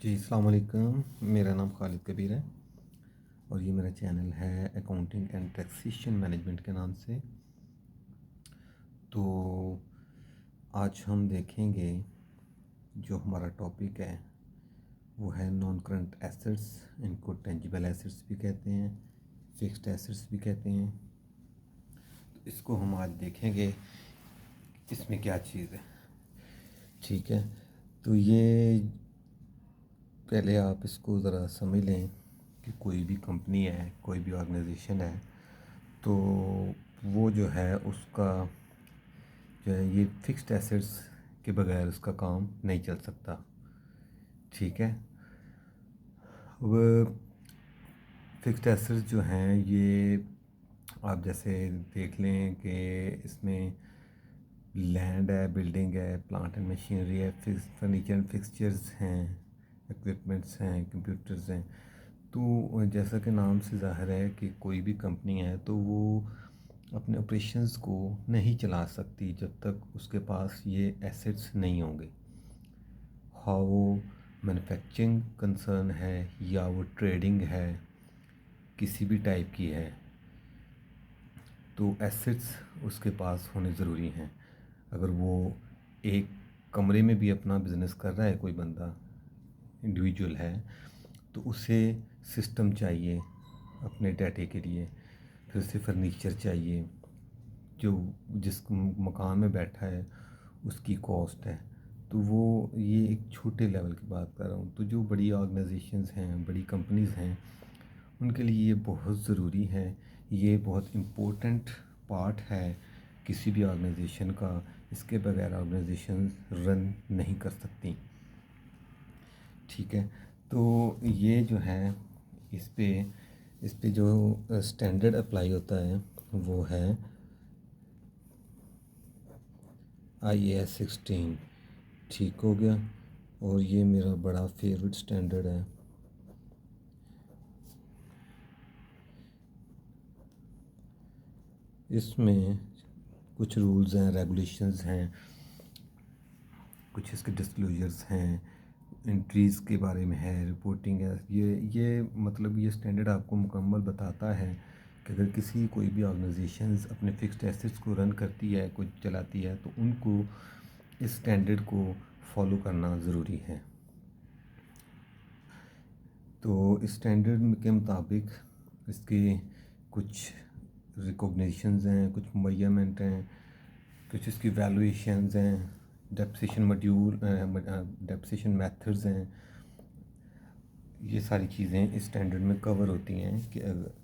जी अस्सलाम वालेकुम। मेरा नाम खालिद कबीर है और ये मेरा चैनल है अकाउंटिंग एंड टैक्सेशन मैनेजमेंट के नाम से। तो आज हम देखेंगे जो हमारा टॉपिक है वो है नॉन करंट एसेट्स। इनको टेंजिबल एसेट्स भी कहते हैं, फिक्स्ड एसेट्स भी कहते हैं। तो इसको हम आज देखेंगे इसमें क्या चीज़ है। ठीक है, तो ये पहले आप इसको ज़रा समझ लें कि कोई भी कंपनी है, कोई भी ऑर्गेनाइजेशन है, तो वो जो है उसका जो है ये फ़िक्स्ड एसेट्स के बगैर उसका काम नहीं चल सकता। ठीक है, अब फ़िक्स्ड एसेट्स जो हैं ये आप जैसे देख लें कि इसमें लैंड है, बिल्डिंग है, प्लांट एंड मशीनरी है, फिक्स फर्नीचर एंड फिक्सचर्स हैं, इक्विपमेंट्स हैं, कंप्यूटर्स हैं। तो जैसा कि नाम से ज़ाहिर है कि कोई भी कंपनी है तो वो अपने ऑपरेशंस को नहीं चला सकती जब तक उसके पास ये एसेट्स नहीं होंगे। हाँ, वो मैन्युफैक्चरिंग कंसर्न है या वो ट्रेडिंग है, किसी भी टाइप की है, तो एसेट्स उसके पास होने ज़रूरी हैं। अगर वो एक कमरे में भी अपना बिज़नेस कर रहा है, कोई बंदा इंडिविजुअल है, तो उसे सिस्टम चाहिए अपने डाटे के लिए, फिर उसे फर्नीचर चाहिए, जो जिस मकान में बैठा है उसकी कॉस्ट है। तो वो ये एक छोटे लेवल की बात कर रहा हूँ। तो जो बड़ी ऑर्गेनाइजेशंस हैं, बड़ी कंपनीज़ हैं, उनके लिए ये बहुत ज़रूरी है। ये बहुत इम्पोर्टेंट पार्ट है किसी भी ऑर्गेनाइजेशन का। इसके बगैर ऑर्गेनाइजेशन रन नहीं कर सकती। ठीक है, तो ये जो है इस पे जो स्टैंडर्ड अप्लाई होता है वो है IAS 16। ठीक हो गया, और ये मेरा बड़ा फेवरेट स्टैंडर्ड है। इसमें कुछ रूल्स हैं, रेगुलेशंस हैं, कुछ इसके डिस्क्लोजर्स हैं, एंट्रीज़ के बारे में है, रिपोर्टिंग है। ये मतलब ये स्टैंडर्ड आपको मुकम्मल बताता है कि अगर किसी कोई भी ऑर्गेनाइजेशंस अपने फ़िक्स्ड एसेट्स को रन करती है, कुछ चलाती है, तो उनको इस स्टैंडर्ड को फॉलो करना ज़रूरी है। तो इस स्टैंडर्ड के मुताबिक इसके कुछ रिकॉग्निशंस हैं, कुछ मेजरमेंट हैं, कुछ इसकी वैल्यूएशंस हैं, डेप्रिसिएशन मेथड्स हैं। ये सारी चीज़ें इस स्टैंडर्ड में कवर होती हैं कि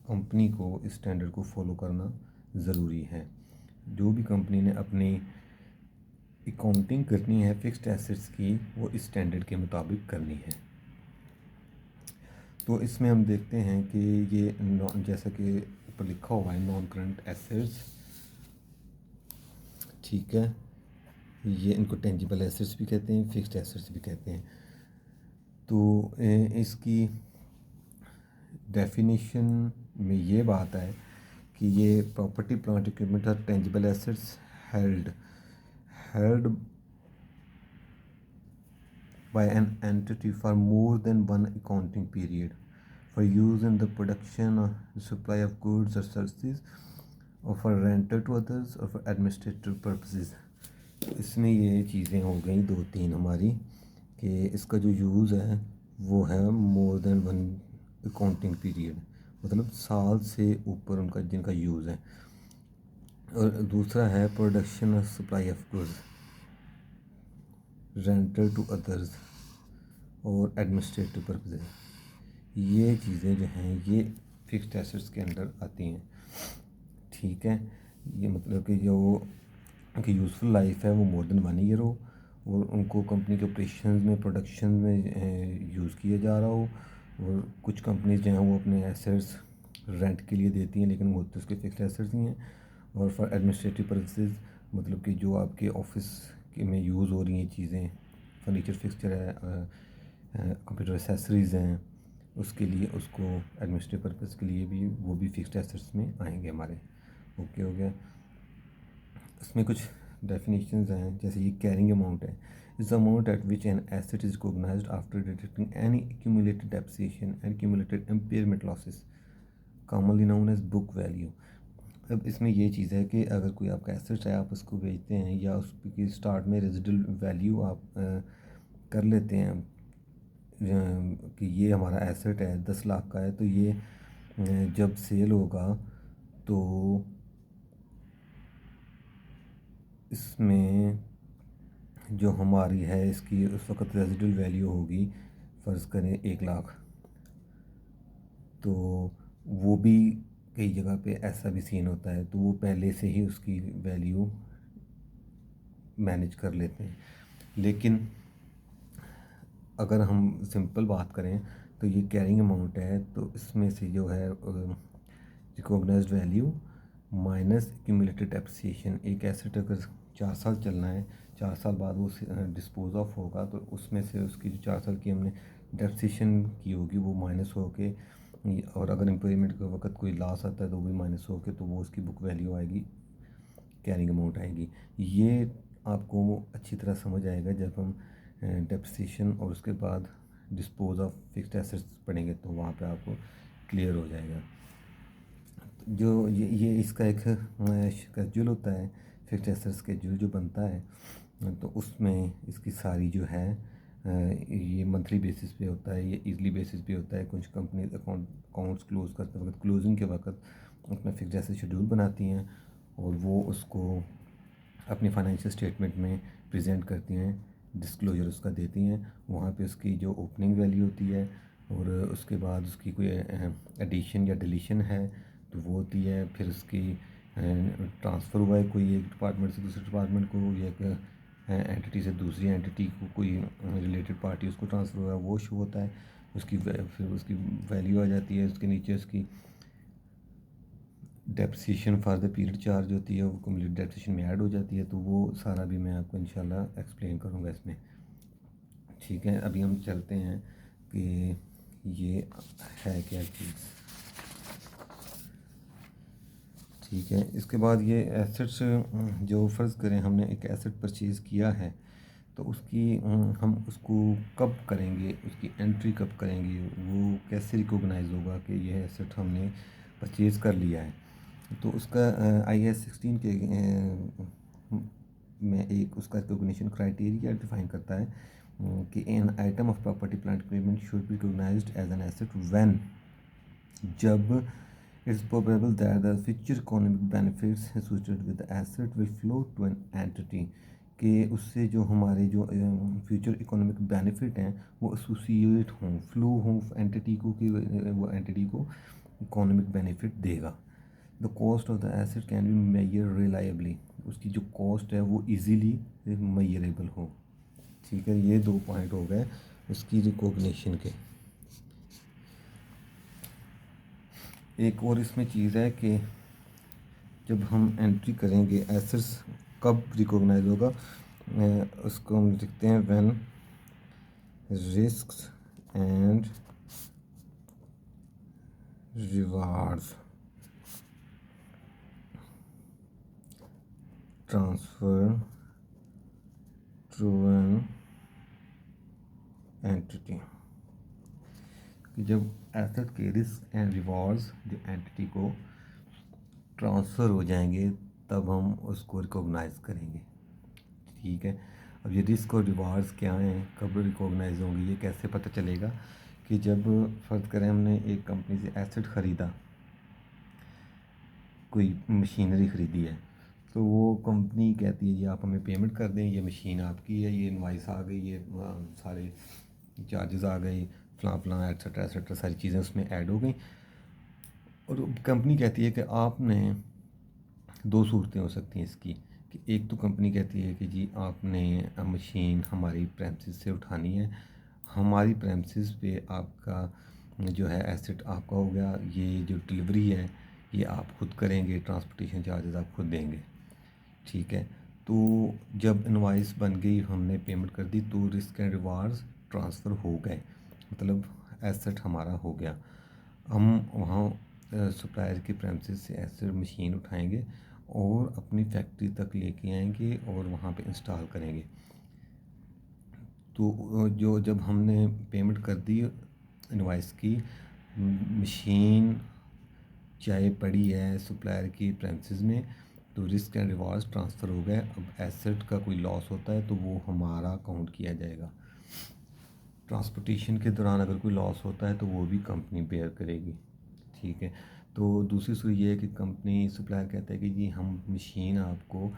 कंपनी को इस स्टैंडर्ड को फॉलो करना ज़रूरी है। जो भी कंपनी ने अपनी अकाउंटिंग करनी है फ़िक्स्ड एसेट्स की, वो इस स्टैंडर्ड के मुताबिक करनी है। तो इसमें हम देखते हैं कि ये जैसा कि ऊपर लिखा हुआ है नॉन करंट एसेट्स। ठीक है, ये इनको टेंजिबल एसेट्स भी कहते हैं, फ़िक्स्ड एसेट्स भी कहते हैं। तो इसकी डेफिनेशन में ये बात है कि ये property plant equipment are tangible assets held by an entity for more than one accounting period for use in the production or supply of goods or services or for rental to others or for administrative purposes। इसमें ये चीज़ें हो गई दो तीन हमारी कि इसका जो यूज़ है वो है more than one accounting period, मतलब साल से ऊपर उनका जिनका यूज़ है। और दूसरा है प्रोडक्शन और supply of goods, rental to others और एडमिनिस्ट्रेटिव पर्पज़। ये चीज़ें जो हैं ये फ़िक्स्ड एसेट्स के अंदर आती हैं। ठीक है, ये मतलब कि जो उनकी यूज़फुल लाइफ है वो मोर देन 1 ईयर हो, और उनको कंपनी के ऑपरेशन में, प्रोडक्शन में यूज़ किया जा रहा हो। और कुछ कंपनीज जो हैं वो अपने एसेट्स रेंट के लिए देती हैं, लेकिन वो तो उसके फ़िक्स्ड एसेट्स ही हैं। और फॉर एडमिनिस्ट्रेटिव पर्पसेस, मतलब कि जो आपके ऑफिस के में यूज़ हो रही हैं चीज़ें, फर्नीचर फिक्सचर है, कंप्यूटर एसेसरीज़ हैं, उसके लिए उसको एडमिनिस्ट्रेटिव पर्पज़ के लिए भी वो भी फ़िक्स्ड एसेट्स में आएंगे हमारे। हो गया। इसमें कुछ डेफिनेशंस हैं, जैसे ये कैरिंग अमाउंट है। is the amount at which an asset is recognized after deducting any accumulated depreciation and accumulated impairment losses, commonly known as book value. अब इसमें ये चीज़ है कि अगर कोई आपका एसेट है, आप उसको बेचते हैं या उसकी स्टार्ट में रेजिडुअल वैल्यू आप कर लेते हैं कि ये हमारा एसेट है 10 लाख का है, तो ये जब सेल होगा तो इसमें जो हमारी है इसकी उस वक़्त रेजिडुअल वैल्यू होगी, फ़र्ज़ करें 1 लाख। तो वो भी कई जगह पे ऐसा भी सीन होता है, तो वो पहले से ही उसकी वैल्यू मैनेज कर लेते हैं। लेकिन अगर हम सिंपल बात करें तो ये कैरिंग अमाउंट है, तो इसमें से जो है recognised value minus accumulated depreciation. एक एसेट अगर 4 साल चलना है, 4 साल बाद वो डिस्पोज ऑफ होगा, तो उसमें से उसकी जो 4 साल की हमने डेप्रिसिएशन की होगी वो माइनस होके, और अगर इम्पेयरमेंट के वक्त कोई लॉस आता है तो वो भी माइनस होके, तो वो उसकी बुक वैल्यू आएगी, कैरिंग अमाउंट आएगी। ये आपको अच्छी तरह समझ आएगा जब हम डेप्रिसिएशन और उसके बाद डिस्पोज ऑफ फिक्स्ड एसेट्स पढ़ेंगे, तो वहाँ पे आपको क्लियर हो जाएगा। जो ये इसका एक शेड्यूल होता है, फिक्स्ड एसेट्स शेड्यूल जो बनता है, तो उसमें इसकी सारी जो है ये मंथली बेसिस पे होता है, ये ईजली बेसिस पे होता है। कुछ कंपनी अकाउंट्स क्लोज करते वक्त, क्लोजिंग के वक्त अपना फिक्स्ड एसेट शेड्यूल बनाती हैं और वो उसको अपनी फाइनेंशियल स्टेटमेंट में प्रेजेंट करती हैं, डिस्क्लोजर उसका देती हैं। वहाँ पे उसकी जो ओपनिंग वैल्यू होती है और उसके बाद उसकी कोई एडिशन या डिलीशन है तो वो होती है, फिर उसकी ट्रांसफ़र हुआ है कोई एक डिपार्टमेंट से दूसरे डिपार्टमेंट को, या एक एंटिटी से दूसरी एंटिटी को कोई रिलेटेड पार्टी उसको ट्रांसफ़र हुआ है, वो शो होता है। उसकी फिर उसकी वैल्यू आ जाती है, उसके नीचे उसकी depreciation for the period charge होती है, वो कम्प्लीट डेप्रिसिएशन में ऐड हो जाती है। तो वो सारा भी मैं आपको इंशाल्लाह एक्सप्लेन करूँगा इसमें। ठीक है, अभी हम चलते हैं कि ये है क्या चीज़। ठीक है, इसके बाद ये एसेट्स जो फ़र्ज़ करें हमने एक एसेट परचेज़ किया है, तो उसकी हम उसको कब करेंगे, उसकी एंट्री कब करेंगे, वो कैसे रिकॉग्नाइज़ होगा कि यह एसेट हमने परचेज़ कर लिया है। तो उसका IAS 16 के में एक उसका रिकॉग्निशन क्राइटेरिया डिफाइन करता है कि an item of property plant equipment should be recognized as an asset when, जब it's probable that the future economic benefits associated with the asset will flow to an entity, कि उससे जो हमारे जो future economic benefit हैं वो associate हों, flow हों एंटिटी को, कि वो एंटिटी को इकोनॉमिक बेनिफिट देगा। The cost of the asset can be measure reliably, उसकी जो कॉस्ट है वो इजीली मेजरेबल हो। ठीक है, ये 2 पॉइंट हो गए उसकी रिकॉग्निशन के। एक और इसमें चीज़ है कि जब हम एंट्री करेंगे एसेट्स कब रिकॉग्नाइज होगा, उसको हम लिखते हैं when risks and rewards transfer to an entity, कि जब एसेट के रिस्क एंड रिवॉर्ड्स जो एंटिटी को ट्रांसफ़र हो जाएंगे तब हम उसको रिकॉग्नाइज़ करेंगे। ठीक है, अब ये रिस्क और रिवॉर्ड्स क्या हैं, कब रिकॉग्नाइज़ होंगे, ये कैसे पता चलेगा कि जब फ़र्ज़ करें हमने एक कंपनी से एसेट ख़रीदा, कोई मशीनरी ख़रीदी है, तो वो कंपनी कहती है जी आप हमें पेमेंट कर दें, ये मशीन आपकी है, ये इनवाइस आ गई, ये सारे चार्जेस आ गए, फलां एट्सट्रा एट्सट्रा सारी चीज़ें उसमें ऐड हो गई। और कंपनी कहती है कि आपने 2 सूरतें हो सकती हैं इसकी, कि एक तो कंपनी कहती है कि जी आपने मशीन हमारी प्रेमिसेस से उठानी है, हमारी प्रेमिसेस पे आपका जो है एसेट आपका हो गया, ये जो डिलीवरी है ये आप खुद करेंगे, ट्रांसपोर्टेशन चार्जेस आप खुद देंगे। ठीक है, तो जब इनवाइस बन गई, हमने पेमेंट कर दी, तो रिस्क एंड रिवार्ड्स ट्रांसफ़र हो गए, मतलब एसेट हमारा हो गया। हम वहाँ सप्लायर के प्रेमिसेस से एसेट मशीन उठाएंगे और अपनी फैक्ट्री तक लेके आएंगे और वहाँ पे इंस्टॉल करेंगे। तो जो जब हमने पेमेंट कर दी इनवॉइस की, मशीन चाहे पड़ी है सप्लायर की प्रेमिसेस में, तो रिस्क एंड रिवार्ड्स ट्रांसफ़र हो गए। अब एसेट का कोई लॉस होता है तो वो हमारा काउंट किया जाएगा। ट्रांसपोर्टेशन के दौरान अगर कोई लॉस होता है तो वो भी कंपनी बेयर करेगी। ठीक है। तो दूसरी सूरत ये है कि कंपनी सप्लायर कहता है कि जी हम मशीन आपको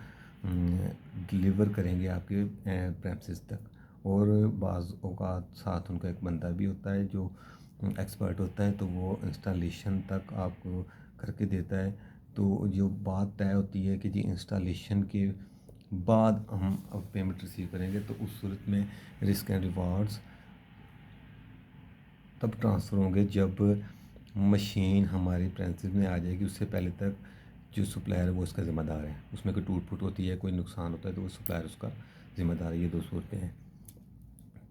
डिलीवर करेंगे आपके प्रेमिसेस तक, और बाज़ औक़ात साथ उनका एक बंदा भी होता है जो एक्सपर्ट होता है, तो वो इंस्टॉलेशन तक आपको करके देता है। तो जो बात तय होती है कि जी इंस्टॉलेशन के बाद हम अब पेमेंट रिसीव करेंगे, तो उस सूरत में रिस्क एंड रिवार्ड्स तब ट्रांसफ़र होंगे जब मशीन हमारे प्रेमिसेस में आ जाएगी। उससे पहले तक जो सप्लायर है वो उसका ज़िम्मेदार है। उसमें कोई टूट फूट होती है, कोई नुकसान होता है, तो वो सप्लायर उसका ज़िम्मेदार है। ये दो सूरतें हैं।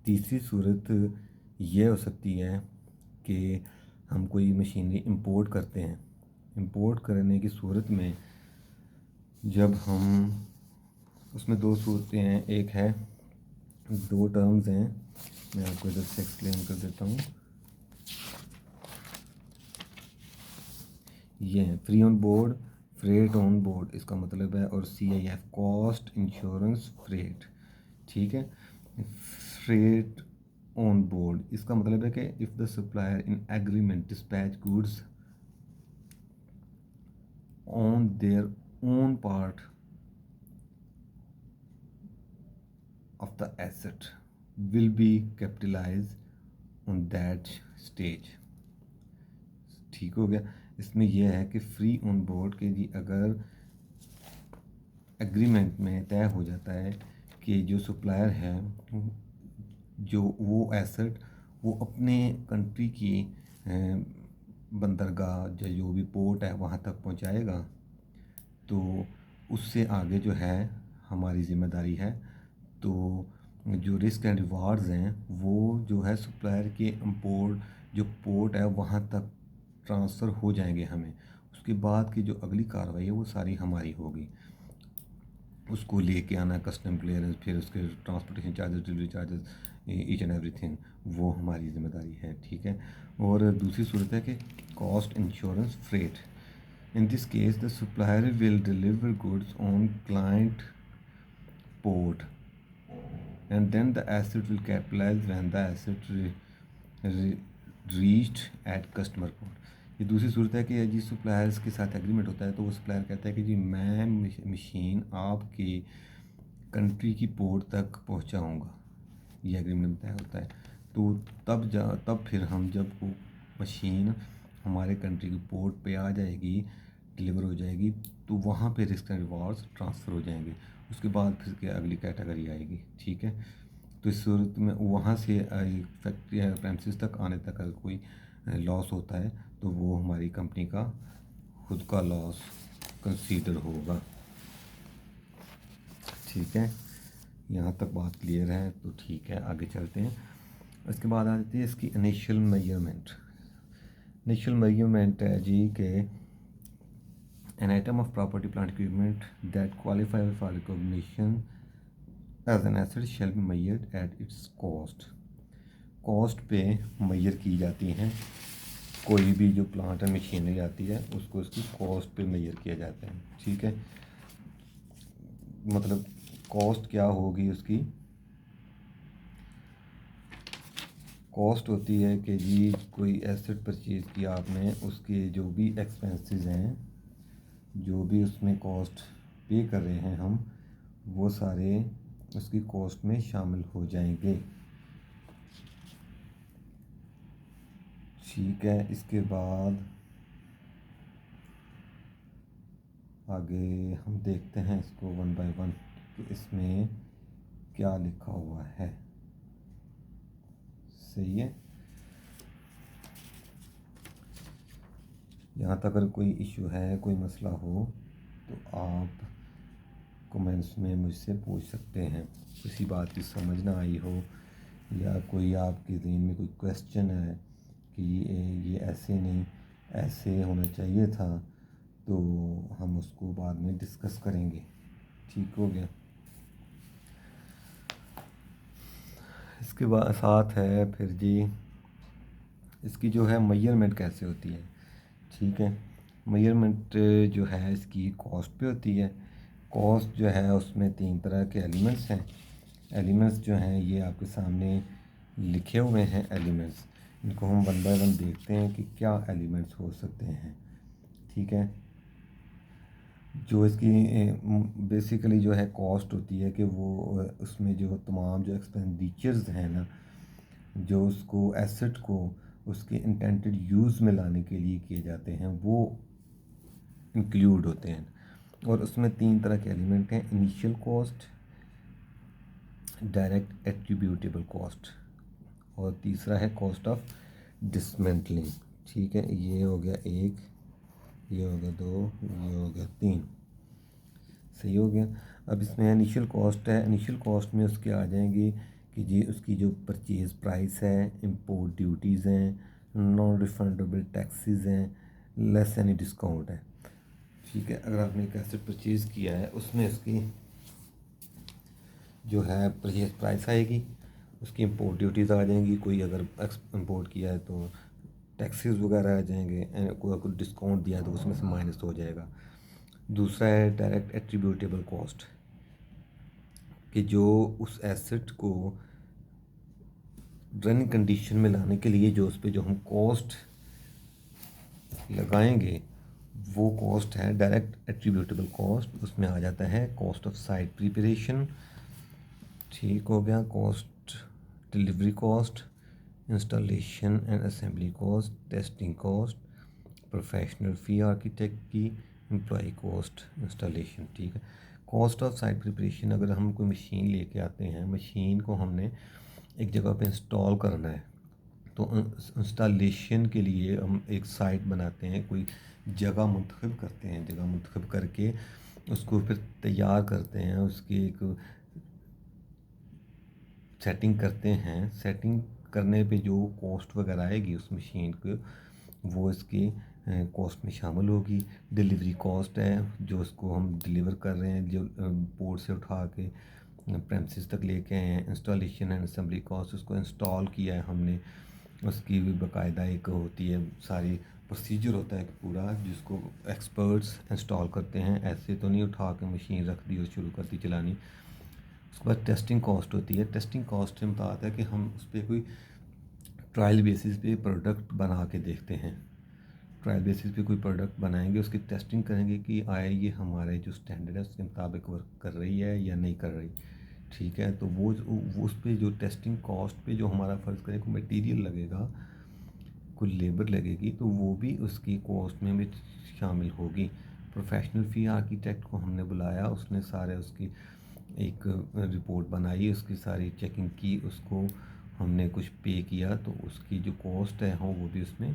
तीसरी सूरत ये हो सकती है कि हम कोई मशीनरी इंपोर्ट करते हैं। इंपोर्ट करने की सूरत में जब हम उसमें दो सूरतें हैं, एक है, दो टर्म्स हैं, मैं आपको इधर से एक्सप्लेन कर देता हूँ। ये है free on board, freight on board, इसका मतलब है, और CIF कॉस्ट इंश्योरेंस फ्रेट। ठीक है। फ्रेट ऑन बोर्ड इसका मतलब है कि if the supplier in agreement dispatch goods on their own part of the asset will be capitalized on that stage। ठीक हो गया। इसमें यह है कि फ्री ऑन बोर्ड के जी अगर एग्रीमेंट में तय हो जाता है कि जो सप्लायर है जो वो एसेट वो अपने कंट्री की बंदरगाह या जो भी पोर्ट है वहाँ तक पहुँचाएगा, तो उससे आगे जो है हमारी ज़िम्मेदारी है। तो जो रिस्क एंड रिवार्ड्स हैं वो जो है सप्लायर के इंपोर्ट जो पोर्ट है वहाँ तक ट्रांसफ़र हो जाएंगे हमें। उसके बाद की जो अगली कार्रवाई है वो सारी हमारी होगी। उसको लेके आना, कस्टम क्लियरेंस, फिर उसके transportation charges, delivery charges, each and everything, वो हमारी ज़िम्मेदारी है। ठीक है। और दूसरी सूरत है कि cost insurance freight. In this case, the supplier will deliver goods on client port, and then the asset will capitalize when the asset reached at customer port। ये दूसरी सूरत है कि जी सप्लायर्स के साथ एग्रीमेंट होता है, तो वो सप्लायर कहता है कि जी मैं मशीन आपकी कंट्री की पोर्ट तक पहुंचाऊंगा। ये एग्रीमेंट तय होता है। तो तब फिर हम जब वो मशीन हमारे कंट्री की पोर्ट पे आ जाएगी, डिलीवर हो जाएगी, तो वहाँ पे रिस्क एंड रिवार्ड्स ट्रांसफ़र हो जाएंगे। उसके बाद फिर क्या अगली कैटेगरी आएगी। ठीक है। तो इस सूरत में वहाँ से फैक्ट्री या प्रेमिसेस तक आने तक अगर कोई लॉस होता है तो वो हमारी कंपनी का खुद का लॉस कंसीडर होगा। ठीक है। यहाँ तक बात क्लियर है तो ठीक है, आगे चलते हैं। इसके बाद आ जाती है इसकी इनिशियल मेजरमेंट। इनिशियल मेजरमेंट है जी के an item of property plant equipment that qualify for recognition as an asset shall be measured at its cost। Cost पे मेजर की जाती हैं। कोई भी जो प्लांट है मशीनरी आती है उसको उसकी कॉस्ट पे मेजर किया जाता है। ठीक है। मतलब कॉस्ट क्या होगी उसकी, कॉस्ट होती है कि जी कोई एसेट परचेज़ किया आपने, उसके जो भी एक्सपेंसेस हैं, जो भी उसमें कॉस्ट पे कर रहे हैं हम, वो सारे उसकी कॉस्ट में शामिल हो जाएंगे। ठीक है। इसके बाद आगे हम देखते हैं इसको वन बाय वन कि इसमें क्या लिखा हुआ है। सही है। यहाँ तक अगर कोई इशू है, कोई मसला हो, तो आप कमेंट्स में मुझसे पूछ सकते हैं। किसी बात की समझ ना आई हो या कोई आपके ज़हन में कोई क्वेश्चन है कि ये ऐसे नहीं ऐसे होना चाहिए था, तो हम उसको बाद में डिस्कस करेंगे। ठीक हो गया। इसके बाद साथ है फिर जी इसकी जो है मेजरमेंट कैसे होती है। ठीक है, मेजरमेंट जो है इसकी कॉस्ट पे होती है। कॉस्ट जो है उसमें 3 तरह के एलिमेंट्स हैं। एलिमेंट्स जो हैं ये आपके सामने लिखे हुए हैं एलिमेंट्स। इनको हम वन बाय वन देखते हैं कि क्या एलिमेंट्स हो सकते हैं। ठीक है, जो इसकी बेसिकली जो है कॉस्ट होती है कि वो उसमें जो तमाम जो एक्सपेंडिचर्स हैं ना, जो उसको एसेट को उसके इंटेंटेड यूज़ में लाने के लिए किए जाते हैं, वो इंक्लूड होते हैं। और उसमें 3 तरह के एलिमेंट हैं, initial cost, direct attributable cost, और तीसरा है कॉस्ट ऑफ डिसमेंटलिंग। ठीक है, ये हो गया 1, ये हो गया 2, ये हो गया 3। सही हो गया। अब इसमें इनिशियल कॉस्ट है। इनिशियल कॉस्ट में उसके आ जाएंगे कि जी उसकी जो परचेज़ प्राइस है, इंपोर्ट ड्यूटीज़ हैं, नॉन रिफंडेबल टैक्सेस हैं, लेस एनी डिस्काउंट है। ठीक है, अगर आपने एक एसेट परचेज़ किया है उसमें उसकी जो है परचेज प्राइस आएगी, उसकी इंपोर्ट ड्यूटीज़ आ जाएंगी, कोई अगर इंपोर्ट किया है तो टैक्सेस वगैरह आ जाएंगे, कोई अगर डिस्काउंट दिया है तो उसमें से माइनस हो जाएगा। दूसरा है डायरेक्ट एट्रीब्यूटेबल कॉस्ट, कि जो उस एसेट को रनिंग कंडीशन में लाने के लिए जो उस पर जो हम कॉस्ट लगाएंगे वो कॉस्ट है डायरेक्ट एट्रीब्यूटेबल कॉस्ट। उसमें आ जाता है कॉस्ट ऑफ साइट प्रिपरेशन, ठीक हो गया, cost delivery cost, installation and assembly cost, testing cost, professional fee architect की, एम्प्लॉई कॉस्ट, इंस्टॉलेशन। ठीक है, कॉस्ट ऑफ साइट प्रिपरेशन, अगर हम कोई मशीन लेके आते हैं, मशीन को हमने एक जगह पे इंस्टॉल करना है, तो इंस्टॉलेशन के लिए हम एक साइट बनाते हैं, कोई जगह मुंतखब करते हैं, जगह मुंतखब करके उसको फिर तैयार करते हैं, उसकी एक सेटिंग करते हैं। सेटिंग करने पे जो कॉस्ट वगैरह आएगी उस मशीन को, वो इसकी कॉस्ट में शामिल होगी। डिलीवरी कॉस्ट है, जो उसको हम डिलीवर कर रहे हैं, जो पोर्ट से उठा के प्रेमिसेस तक लेके आए हैं। इंस्टॉलेशन एंड असेंबली कॉस्ट, उसको इंस्टॉल किया है हमने, उसकी भी बाकायदा एक होती है, सारी प्रोसीजर होता है पूरा, जिसको एक्सपर्ट्स इंस्टॉल करते हैं। ऐसे तो नहीं उठा के मशीन रख दी और शुरू कर दी चलानी। उसके बाद टेस्टिंग कॉस्ट होती है। टेस्टिंग कॉस्ट में बताता है कि हम उस पर कोई ट्रायल बेसिस पे प्रोडक्ट बना के देखते हैं। ट्रायल बेसिस पे कोई प्रोडक्ट बनाएंगे, उसकी टेस्टिंग करेंगे कि आए ये हमारे जो स्टैंडर्ड है उसके मुताबिक वर्क कर रही है या नहीं कर रही। ठीक है, तो वो उस पर जो टेस्टिंग कॉस्ट पे जो हमारा फ़र्ज़ करें कोई मटेरियल लगेगा, कोई लेबर लगेगी, तो वो भी उसकी कॉस्ट में भी शामिल होगी। प्रोफेशनल फ़ी आर्किटेक्ट को हमने बुलाया, उसने सारे उसकी एक रिपोर्ट बनाई, उसकी सारी चेकिंग की, उसको हमने कुछ पे किया, तो उसकी जो कॉस्ट है हाँ वो भी उसमें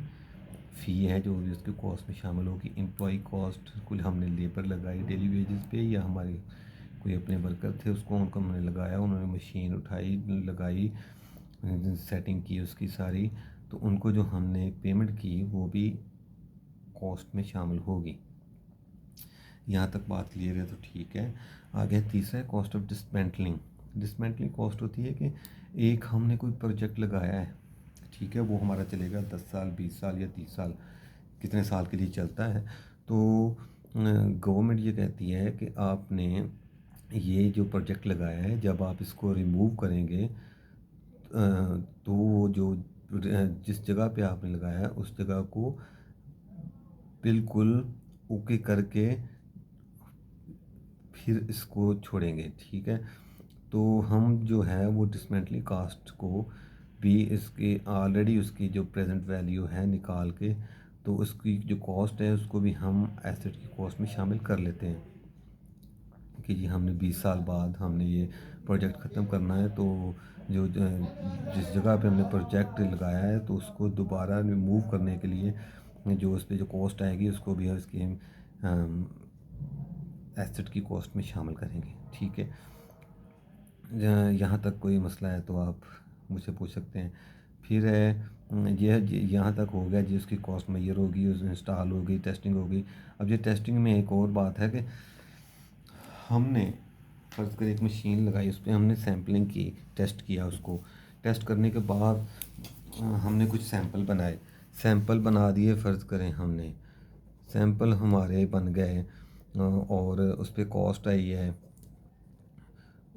फ़ी है जो भी उसके कॉस्ट में शामिल होगी। एम्प्लॉई कॉस्ट, कुल हमने लेबर लगाई डेली वेजेस पे, या हमारे कोई अपने वर्कर थे उसको उनको हमने लगाया, उन्होंने मशीन उठाई, लगाई, सेटिंग की उसकी सारी, तो उनको जो हमने पेमेंट की वो भी कॉस्ट में शामिल होगी। यहाँ तक बात क्लियर है तो ठीक है। आगे तीसरा है cost of dismantling. Dismantling cost होती है कि एक हमने कोई प्रोजेक्ट लगाया है, ठीक है, वो हमारा चलेगा 10 साल 20 साल या 30 साल, कितने साल के लिए चलता है। तो गवर्नमेंट ये कहती है कि आपने ये जो प्रोजेक्ट लगाया है, जब आप इसको रिमूव करेंगे तो वो जो जिस जगह पे आपने लगाया है उस जगह को बिल्कुल ओके करके फिर इसको छोड़ेंगे। ठीक है, तो हम जो है वो डिसमेंटली कास्ट को भी इसके ऑलरेडी उसकी जो प्रेजेंट वैल्यू है निकाल के, तो उसकी जो कॉस्ट है उसको भी हम एसेट की कॉस्ट में शामिल कर लेते हैं कि जी हमने 20 साल बाद हमने ये प्रोजेक्ट ख़त्म करना है, तो जो जिस जगह पे हमने प्रोजेक्ट लगाया है तो उसको दोबारा रिमूव करने के लिए जो उस पर जो कॉस्ट आएगी उसको भी उसकी एसेट की कॉस्ट में शामिल करेंगे। ठीक है, यहाँ तक कोई मसला है तो आप मुझसे पूछ सकते हैं। फिर है ये यहाँ तक हो गया जी, उसकी कॉस्ट मैयर होगी, उस इंस्टॉल होगी, टेस्टिंग होगी। अब ये टेस्टिंग में एक और बात है कि हमने फ़र्ज़ कर एक मशीन लगाई, उस पर हमने सैम्पलिंग की, टेस्ट किया उसको, टेस्ट करने के बाद हमने कुछ सैंपल बनाए, सैंपल बना दिए, फ़र्ज़ करें हमने सैंपल हमारे बन गए और उस पर कॉस्ट आई है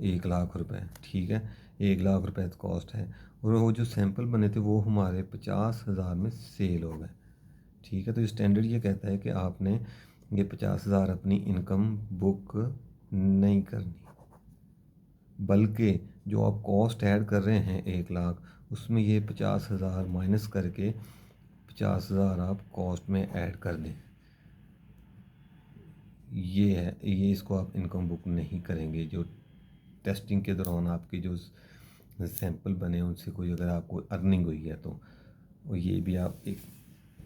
1 लाख रुपए, ठीक है, 1 लाख रुपए कॉस्ट है, और वो जो सैंपल बने थे वो हमारे 50,000 में सेल हो गए, ठीक है। तो स्टैंडर्ड ये कहता है कि आपने ये 50,000 अपनी इनकम बुक नहीं करनी, बल्कि जो आप कॉस्ट ऐड कर रहे हैं 1 लाख, उसमें ये 50,000 माइनस करके 50,000 आप कॉस्ट में ऐड कर दें। ये है, ये इसको आप इनकम बुक नहीं करेंगे। जो टेस्टिंग के दौरान आपके जो सैंपल बने उनसे कोई अगर आपको अर्निंग हुई है तो ये भी आप एक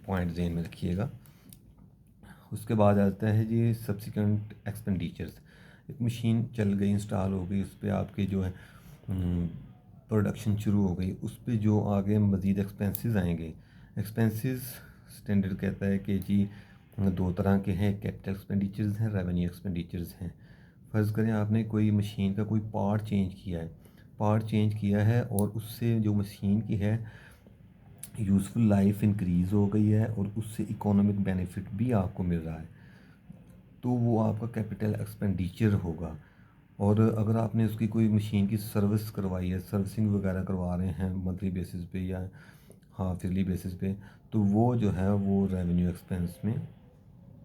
पॉइंट ज़हन में रखिएगा। उसके बाद आता है जी सब्सिक्वेंट एक्सपेंडिचर्स। एक मशीन चल गई, इंस्टॉल हो गई, उस पर आपके जो है प्रोडक्शन शुरू हो गई, उस पर जो आगे मज़ीद एक्सपेंसेस आएंगे। एक्सपेंसेस स्टैंडर्ड कहता है कि जी 2 तरह के हैं, कैपिटल एक्सपेंडिचर्स हैं, रेवेन्यू एक्सपेंडिचर्स हैं। फ़र्ज़ करें आपने कोई मशीन का कोई पार्ट चेंज किया है, पार्ट चेंज किया है और उससे जो मशीन की है यूज़फुल लाइफ इंक्रीज़ हो गई है और उससे इकोनॉमिक बेनिफिट भी आपको मिल रहा है, तो वो आपका कैपिटल एक्सपेंडिचर होगा। और अगर आपने उसकी कोई मशीन की सर्विस करवाई है, सर्विसिंग वगैरह करवा रहे हैं मंथली बेसिस पे या हाफ ईयरली बेसिस पे, तो वो जो है वो रेवेन्यू एक्सपेंस में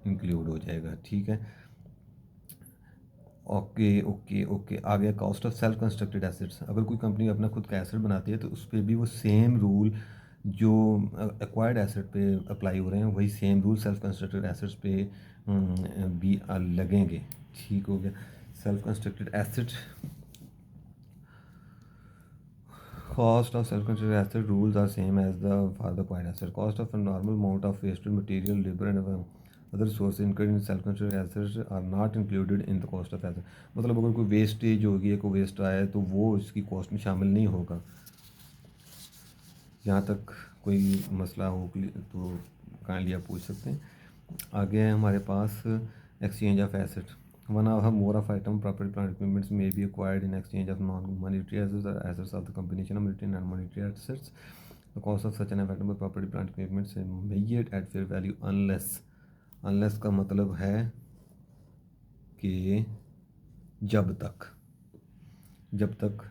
इंक्लूड हो जाएगा, ठीक है। ओके ओके ओके, आ गया cost of self constructed assets. अगर कोई कंपनी अपना खुद का एसेट बनाती है तो उस पर भी वो सेम रूल जो एक्वायर्ड एसेट पे अप्लाई हो रहे हैं वही same rule self constructed assets पे भी लगेंगे, ठीक हो गया। Self constructed asset, cost of self-constructed asset rules are same as the for the acquired asset. Cost of a normal amount of wasted material, labor and other sources incurred in self-constructed assets are not included in the cost of asset. मतलब अगर कोई wastage होगी या कोई waste आया है तो वो इसकी कॉस्ट में शामिल नहीं होगा। यहाँ तक कोई मसला हो तो काइंडली आप पूछ सकते हैं। आगे है हमारे पास exchange of asset. One or more of item, property, plant, equipments may be acquired in exchange of non-monetary assets or assets of the combination of monetary and non-monetary assets. The cost of such an item by property, plant, equipments is measured at fair value unless का मतलब है कि जब तक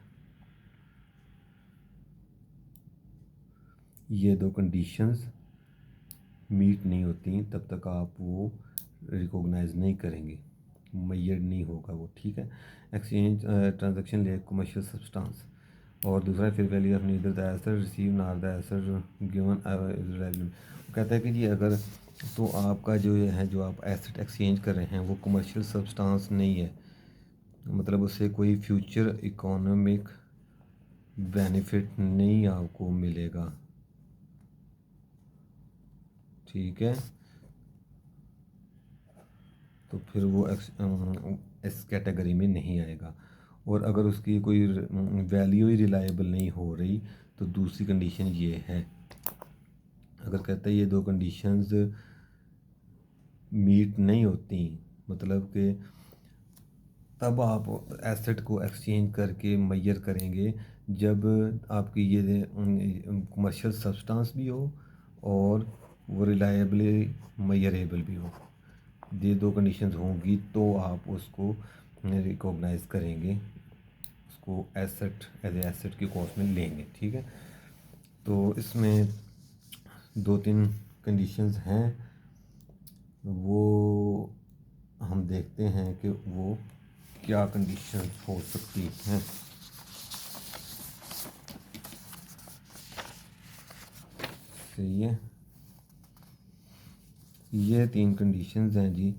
ये दो conditions meet नहीं होती तब तक आप वो रिकॉग्नाइज नहीं करेंगे, मैयर नहीं होगा वो, ठीक है। एक्सचेंज ट्रांजैक्शन ले कमर्शियल सब्सटेंस, और दूसरा फिर value of neither the asset receive नार द एसेट गिवन कहता है कि जी अगर तो आपका जो है जो आप एसेट एक्सचेंज कर रहे हैं वो कमर्शियल सब्सटेंस नहीं है, मतलब उससे कोई फ्यूचर इकोनॉमिक बेनिफिट नहीं आपको मिलेगा, ठीक है। तो फिर वो इस कैटेगरी में नहीं आएगा। और अगर उसकी कोई वैल्यू ही रिलायबल नहीं हो रही तो दूसरी कंडीशन ये है, अगर कहते हैं ये दो कंडीशंस मीट नहीं होती, मतलब कि तब आप एसेट को एक्सचेंज करके मैयर करेंगे जब आपकी ये कमर्शियल सब्सटेंस भी हो और वो रिलायबली मैयरेबल भी हो। ये दो कंडीशंस होंगी तो आप उसको रिकॉग्नाइज करेंगे, उसको एसेट एज ए एसेट की कॉस्ट में लेंगे, ठीक है। तो इसमें 2-3 कंडीशंस हैं, वो हम देखते हैं कि वो क्या कंडीशन हो सकती हैं। सही है, ये 3 कंडीशंस हैं जी,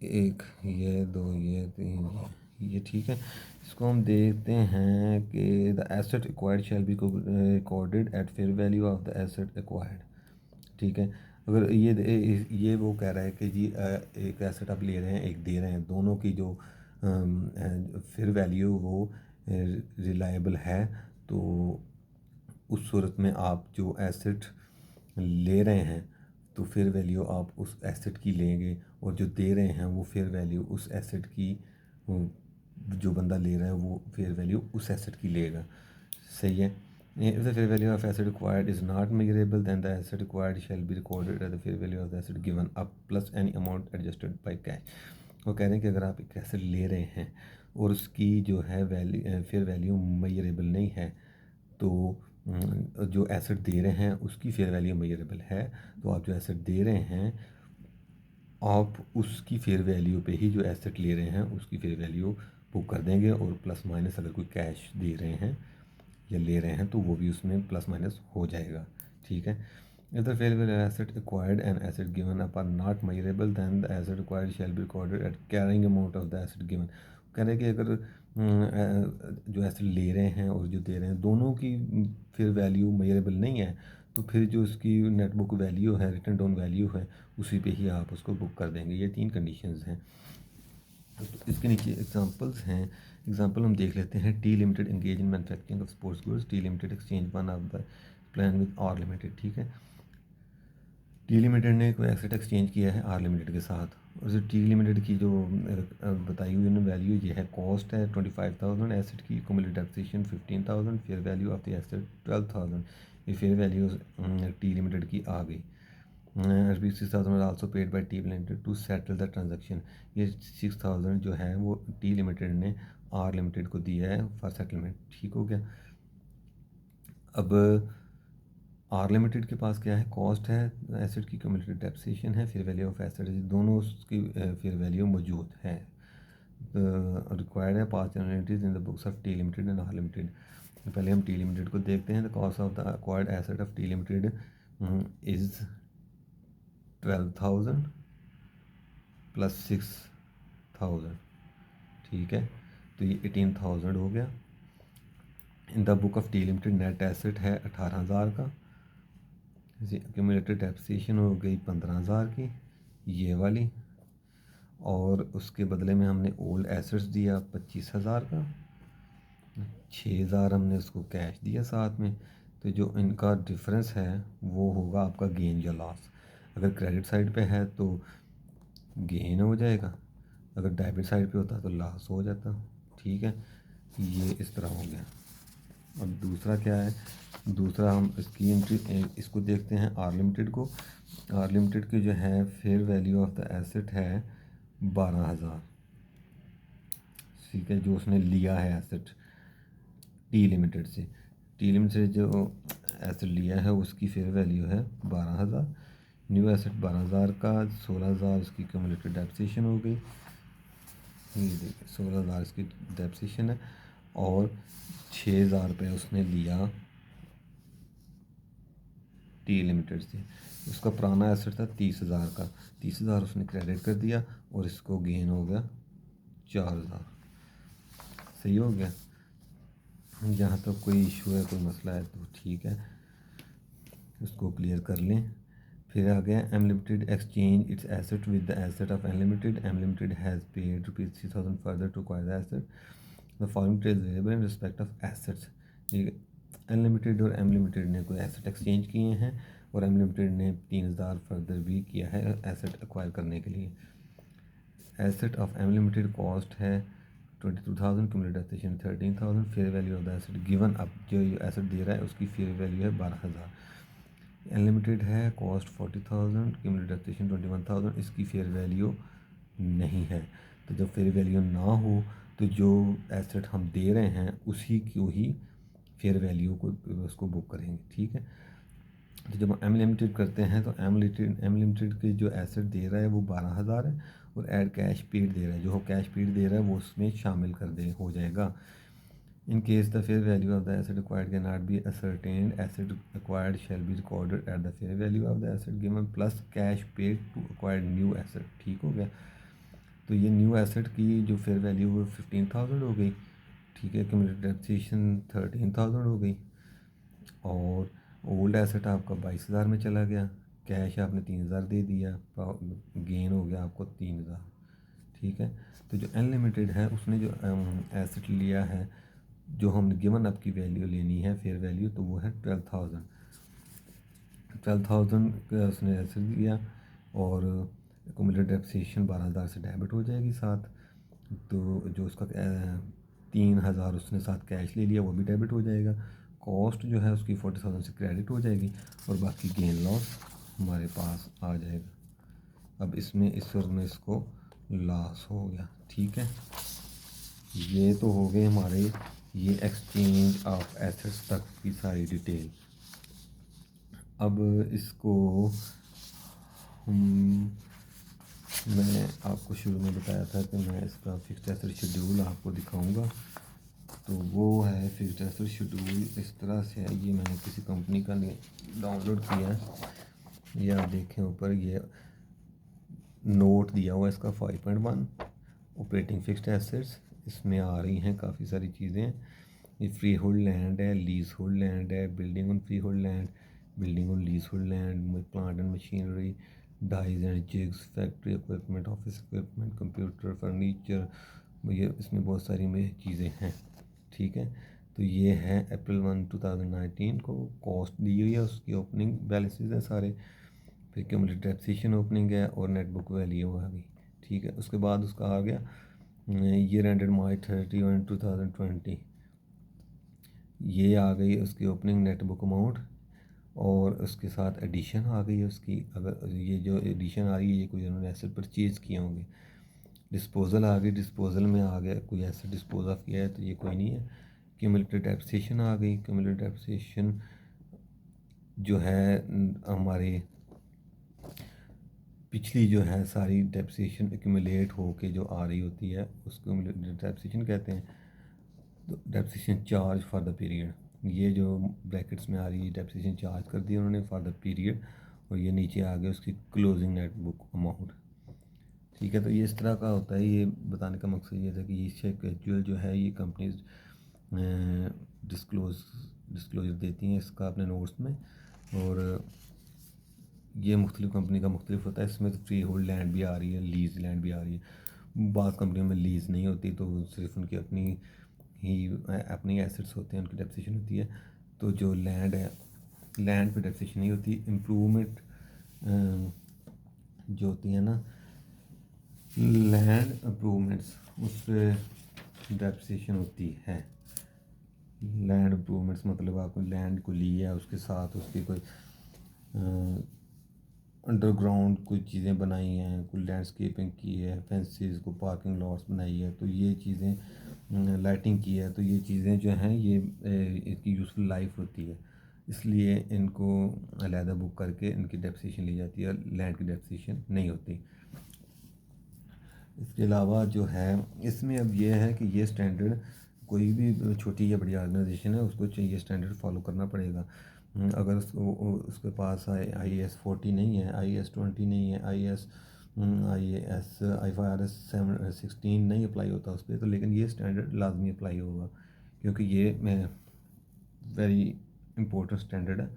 एक ये, 2 ये, 3 ये, ठीक है। इसको हम देखते हैं कि the asset acquired shall be recorded at fair value of the asset acquired, ठीक है। अगर ये वो कह रहा है कि जी एक एसेट आप ले रहे हैं, एक दे रहे हैं, दोनों की जो फेयर वैल्यू वो रिलायबल है, तो उस सूरत में आप जो एसेट ले रहे हैं तो फेयर वैल्यू आप उस एसेट की लेंगे, और जो दे रहे हैं वो फेयर वैल्यू उस एसेट की, जो बंदा ले रहा है वो फेयर वैल्यू उस एसेट की लेगा, सही है। If the fair value of asset acquired is not measurable, then the asset acquired shall be recorded as the fair value of the asset given up plus any amount adjusted by cash. वो कह रहे हैं कि अगर आप एक asset ले रहे हैं और उसकी जो है फेयर वैल्यू मेजरेबल नहीं है, तो जो एसेट दे रहे हैं उसकी फेयर वैल्यू मेजरेबल है, तो आप जो एसेट दे रहे हैं आप उसकी फेयर वैल्यू पे ही जो एसेट ले रहे हैं उसकी फेयर वैल्यू बुक कर देंगे, और प्लस माइनस अगर कोई कैश दे रहे हैं या ले रहे हैं तो वो भी उसमें प्लस माइनस हो जाएगा। ठीक है। If the fair value asset acquired and asset given up are not measurable, than the asset acquired shall be recorded at carrying amount of the asset given. कह रहे हैं कि अगर जो एसेट ले रहे हैं और जो दे रहे हैं दोनों की फेयर वैल्यू मेजरेबल नहीं है, तो फिर जो उसकी नेट बुक वैल्यू है, रिटर्न डाउन वैल्यू है, उसी पे ही आप उसको बुक कर देंगे। ये 3 कंडीशंस हैं। तो इसके नीचे एग्जांपल्स हैं। एग्जांपल हम देख लेते हैं। T limited engage in manufacturing of sports goods. T limited exchange one of the plan with R limited. ठीक है। टी लिमिटेड ने कोई एसेट एक्सचेंज किया है आर लिमिटेड के साथ, और जो टी लिमिटेड की जो बताई हुई वैल्यू ये है, कॉस्ट है 25,000 एसेट की, cumulative depreciation 15,000, fair value of the asset 12,000। ये फेयर वैल्यू टी लिमिटेड की आ गई। Rupees 6,000 also paid by T limited to settle the transaction. ये 6,000 जो है वो टी लिमिटेड ने आर लिमिटेड को दिया है फॉर सेटलमेंट। ठीक हो गया। अब आर लिमिटेड के पास क्या है, कॉस्ट है एसेट की, क्युमुलेटिव डेप्रिसिएशन है, फेयर वैल्यू ऑफ एसेट, दोनों उसकी फेयर वैल्यू मौजूद है। रिक्वायर्ड है 5 entities in the books of T limited and R limited. पहले हम टी लिमिटेड को देखते हैं। The cost of the acquired asset of T limited is 12,000 plus 6,000। ठीक है। तो ये 18,000 हो गया। In the book of T limited net asset है 18,000 का। एक्यूमुलेटेड डेप्रिसिएशन हो गई 15,000 की, ये वाली, और उसके बदले में हमने ओल्ड एसेट्स दिया 25,000 का, 6,000 हमने उसको कैश दिया साथ में। तो जो इनका डिफरेंस है वो होगा आपका गेन या लॉस। अगर क्रेडिट साइड पे है तो गेन हो जाएगा, अगर डेबिट साइड पे होता तो लॉस हो जाता। ठीक है। ये इस तरह हो गया। और दूसरा क्या है, दूसरा हम इसकी एंट्री इसको देखते हैं आर लिमिटेड को। आर लिमिटेड की जो है fair value of the asset है 12,000। ठीक है। जो उसने लिया है एसेट टी लिमिटेड से, टी लिमिटेड से जो एसेट लिया है उसकी फेयर वैल्यू है 12,000। न्यू एसेट 12,000 का, 16,000 उसकी क्युमुलेटेड डेप्रिसिएशन हो गई। ये देखिए 16,000 इसकी डेप्रिसिएशन है, और 6,000 रुपये उसने लिया टी लिमिटेड से। उसका पुराना एसेट था 30,000 का, 30,000 उसने क्रेडिट कर दिया, और इसको गेन हो गया 4,000। सही हो गया। जहाँ तक तो कोई इशू है, कोई मसला है तो ठीक है, उसको क्लियर कर लें। फिर आ गया M limited exchange its asset with the asset of M limited. M limited has paid rupees 3,000 further to acquire the asset. The following trade available in respect of assets. ठीक है। एम लिमिटेड और M limited ने कोई asset exchange किए हैं, और M limited ने 3,000 further भी किया है एसेट एक्वायर करने के लिए। Asset of M limited cost है 22,000, accumulated depreciation 13,000, fair value of the asset given up, जो एसेट दे रहा है उसकी फेयर वैल्यू है 12,000। अनलिमिटेड है, कॉस्ट 40,000, क्युमुलेटेड डेप्रिसिएशन 21,000, इसकी फेयर वैल्यू नहीं है। तो जब फेयर वैल्यू ना हो तो जो एसेट हम दे रहे हैं उसी की ही फेयर वैल्यू को उसको बुक करेंगे। ठीक है। तो जब एम लिमिटेड करते हैं तो एम लिमिटेड के जो एसेट दे रहा है वो 12,000 है, और ऐड कैश पेड दे रहा है, जो कैश पेड दे रहा है वो उसमें शामिल कर दे हो जाएगा। In case the fair value of the asset acquired cannot be ascertained, asset acquired shall be recorded at the fair value of the asset given plus cash paid to acquire new asset। ठीक हो गया। तो ये new asset की जो fair value वो 15,000 हो गई। ठीक है। क्युमुलेटेड डेप्रिसिएशन 13,000 हो गई, और ओल्ड एसेट आपका 22,000 में चला गया, कैश आपने 3,000 दे दिया, गेन हो गया आपको 3,000। ठीक है। तो जो अनलिमिटेड है उसने जो एसेट लिया है, जो हमने गिवन अप की वैल्यू लेनी है फेयर वैल्यू, तो वो है 12,000। 12,000 का उसने एसेट दिया, और एक्युमुलेटेड डेप्रिसिएशन 12,000 से डेबिट हो जाएगी साथ। तो जो उसका 3,000 उसने साथ कैश ले लिया वो भी डेबिट हो जाएगा, कॉस्ट जो है उसकी 40,000 से क्रेडिट हो जाएगी और बाकी गेन लॉस हमारे पास आ जाएगा। अब इसमें इस वक्त में इसको लॉस हो गया, ठीक है। ये तो हो गए हमारे ये एक्सचेंज ऑफ एसेट्स तक की सारी डिटेल। अब इसको हम मैं आपको शुरू में बताया था कि मैं इसका फिक्स्ड एसेट शेड्यूल आपको दिखाऊंगा। तो वो है फिक्स्ड एसेट शेड्यूल इस तरह से है, ये मैंने किसी कंपनी का डाउनलोड किया है। ये आप देखें ऊपर ये नोट दिया हुआ है इसका 5.1 ऑपरेटिंग फिक्स्ड एसेट्स। इसमें आ रही हैं काफ़ी सारी चीज़ें। ये फ्री होल्ड लैंड है, लीज होल्ड लैंड है, building on freehold land, building on leasehold land, plant and machinery, dies and jigs, factory equipment, office equipment, computer, furniture, ये इसमें बहुत सारी में चीज़ें हैं, ठीक है। तो ये है अप्रैल 1 2019 को कॉस्ट दी हुई है, उसकी ओपनिंग बैलेंसेस हैं सारे, फिर क्यूमुलेटेड डेप्रिसिएशन ओपनिंग है और नेट बुक वैल्यू आ गई, ठीक है। उसके बाद उसका आ गया ईयर एंडेड मार्च 31 2020, ये आ गई उसकी ओपनिंग नेट बुक अमाउंट और उसके साथ एडिशन आ गई है उसकी। अगर ये जो एडिशन आ रही है ये कोई उन्होंने एसेट परचेज़ किए होंगे। डिस्पोजल आ गई, डिस्पोजल में आ गया कोई एसेट डिस्पोज ऑफ किया है तो ये कोई नहीं है। क्यूमुलेटेड डेप्रिसिएशन आ गई, क्यूमुलेटेड डेप्रिसिएशन जो है हमारी पिछली जो है सारी डेप्रिसिएशन एक्यूमुलेट हो के जो आ रही होती है उसको डेप्रिसिएशन कहते हैं। तो depreciation charge for the period, ये जो ब्रैकेट्स में आ रही है डेप्रिसिएशन चार्ज कर दिया उन्होंने फॉर द पीरियड, और ये नीचे आ गया उसकी क्लोजिंग नेट बुक अमाउंट, ठीक है। तो ये इस तरह का होता है। ये बताने का मकसद ये था कि ये शेड्यूल जो है ये कंपनीज डिस्क्लोजर देती हैं इसका अपने नोट्स में, और ये मुख्तलिफ़ कंपनी का मुख्तलिफ होता है। इसमें तो फ्री होल्ड लैंड भी आ रही है, लीज़ लैंड भी आ रही है। बाज़ कंपनियों में लीज़ नहीं होती, तो सिर्फ उनकी अपनी एसेट्स होते हैं, उनकी डेप्रिसिएशन होती है। तो जो लैंड है, लैंड पे डेप्रिसिएशन नहीं होती। इम्प्रूवमेंट जो होती है ना लैंड इम्प्रूवमेंट्स, उस पर डेप्रिसिएशन होती है। लैंड इम्प्रूवमेंट्स मतलब आपने लैंड को लिया है, उसके साथ उसकी कोई अंडरग्राउंड कोई चीज़ें बनाई हैं, कोई लैंडस्केपिंग की है, फेंसेस को पार्किंग लॉट्स बनाई है, तो ये चीज़ें लाइटिंग की है, तो ये चीज़ें जो हैं ये इसकी यूज़फुल लाइफ होती है, इसलिए इनको अलहदा बुक करके इनकी डेप्रिसिएशन ली जाती है, लैंड की डेप्रिसिएशन नहीं होती। इसके अलावा जो है इसमें अब ये है कि ये स्टैंडर्ड कोई भी छोटी या बड़ी ऑर्गेनाइजेशन है उसको चाहिए स्टैंडर्ड फॉलो करना पड़ेगा। अगर उसके पास IAS 40 नहीं है, IAS 20 नहीं है, IFRS 16 नहीं अप्लाई होता उस पर, तो लेकिन ये स्टैंडर्ड लाजमी अप्लाई होगा क्योंकि ये वेरी इंपॉर्टेंट स्टैंडर्ड है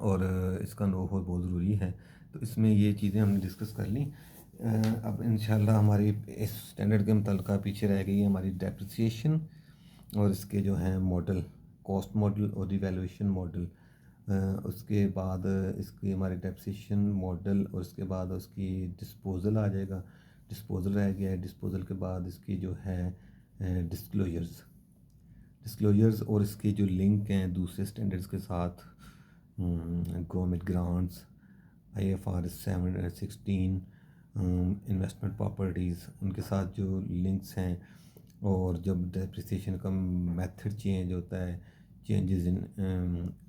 और इसका नो हो बहुत ज़रूरी है। तो इसमें ये चीज़ें हमने डिस्कस कर ली। अब इंशाल्लाह हमारी इस स्टैंडर्ड के मुताल्लिक़ पीछे रह गई है हमारी डेप्रिसिएशन और इसके जो हैं मॉडल, कॉस्ट मॉडल और रिवैल्यूएशन मॉडल। उसके बाद इसकी हमारी डेप्रिसिएशन मॉडल और उसके बाद उसकी डिस्पोजल आ जाएगा। डिस्पोजल रह गया है, डिस्पोजल के बाद इसकी जो है डिस्क्लोजर्स और इसके जो लिंक हैं दूसरे स्टैंडर्ड्स के साथ, government grants, IFRS 16, investment properties, उनके साथ जो लिंक्स हैं, और जब डेप्रिसिएशन का मेथड चेंज होता है, changes in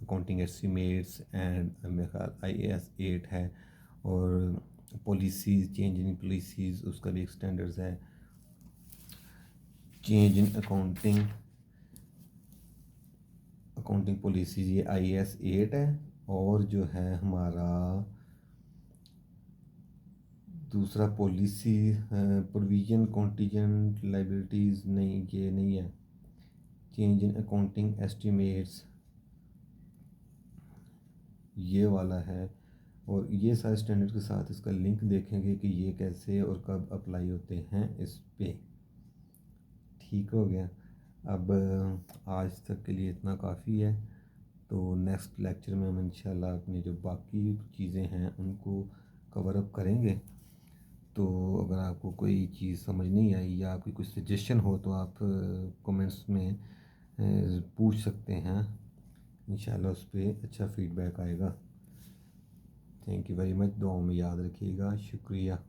accounting estimates and मेरे ख्याल IAS 8 है, और पॉलिसीज़, चेंज इन पॉलिसीज़ उसका भी एक स्टैंडर्ड्स है, चेंज इन अकाउंटिंग पॉलिसीज़ ये IAS 8 है। और जो है हमारा दूसरा पॉलिसी प्रोविजन कॉन्टीजेंट लाइबिलिटीज़, नहीं ये नहीं है। चेंज इन अकाउंटिंग एस्टिमेट्स ये वाला है, और ये सारे स्टैंडर्ड के साथ इसका लिंक देखेंगे कि ये कैसे और कब अप्लाई होते हैं इस पे। ठीक हो गया। अब आज तक के लिए इतना काफ़ी है, तो नेक्स्ट लेक्चर में हम इंशाल्लाह अपनी जो बाकी चीज़ें हैं उनको कवर अप करेंगे। तो अगर आपको कोई चीज़ समझ नहीं आई या आपकी कोई सजेशन हो तो आप कमेंट्स में पूछ सकते हैं। इंशाल्लाह उस पर अच्छा फीडबैक आएगा। थैंक यू वेरी मच, दुआओं में याद रखिएगा। शुक्रिया।